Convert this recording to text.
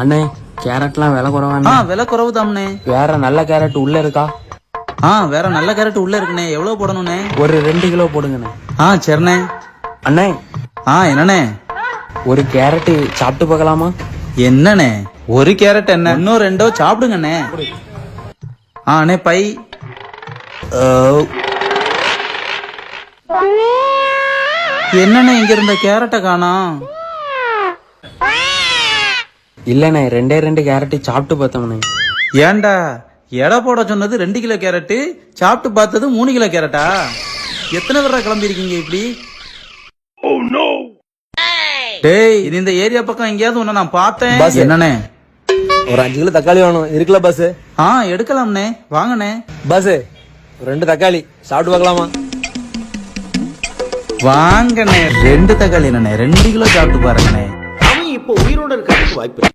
அண்ணே கேரட்லாம் விலை குறவாண்ணே. விலை குறவு தாம்ண்ணே. வேற நல்ல கேரட் உள்ள இருக்கா? வேற நல்ல கேரட் உள்ள இருக்குண்ணே. எவ்வளவு போடணும்ண்ணே? ஒரு 2 கிலோ போடுங்கண்ணே. சரிண்ணே. அண்ணே என்னண்ணே? ஒரு கேரட் சாப்பிட்டு பார்க்கலாமா? என்னண்ணே ஒரு கேரட் என்ன, இன்னும் 2 சாப்பிடுங்கண்ணே. அண்ணே பை. என்னண்ணே இங்க இருந்த கேரட்டை காணோம்? இல்லண்ணே 2 கேரட் சாப்பிட்டு பார்த்தோம்ண்ணே. ஏன்டா எடை போட சொன்னது 2 கிலோ கேரட்டு, சாப்பிட்டு பார்த்தது 3 கிலோ கேரட்டா? எத்தனை பேரா கிளம்பி இருக்கீங்க இப்படி? டேய் இது இந்த ஏரியா பக்கம் எங்கேயாவது ஒண்ணு நான் பார்த்தேன். என்னண்ணே? ஒரு 5 கிலோ தக்காளி வேணும், இருக்குல்ல பாஸ்? எடுக்கலாம்ண்ணே, வாங்கண்ணே. பாஸ் 2 தக்காளி சாப்பிட்டு பார்க்கலாமா? வாங்கண்ணே. 2 தக்காளி என்னண்ணே, 2 கிலோ சாப்பிட்டு பாருங்கண்ணே. அவன் இப்போ உயிரோட இருக்கிறதுக்கு வாய்ப்பு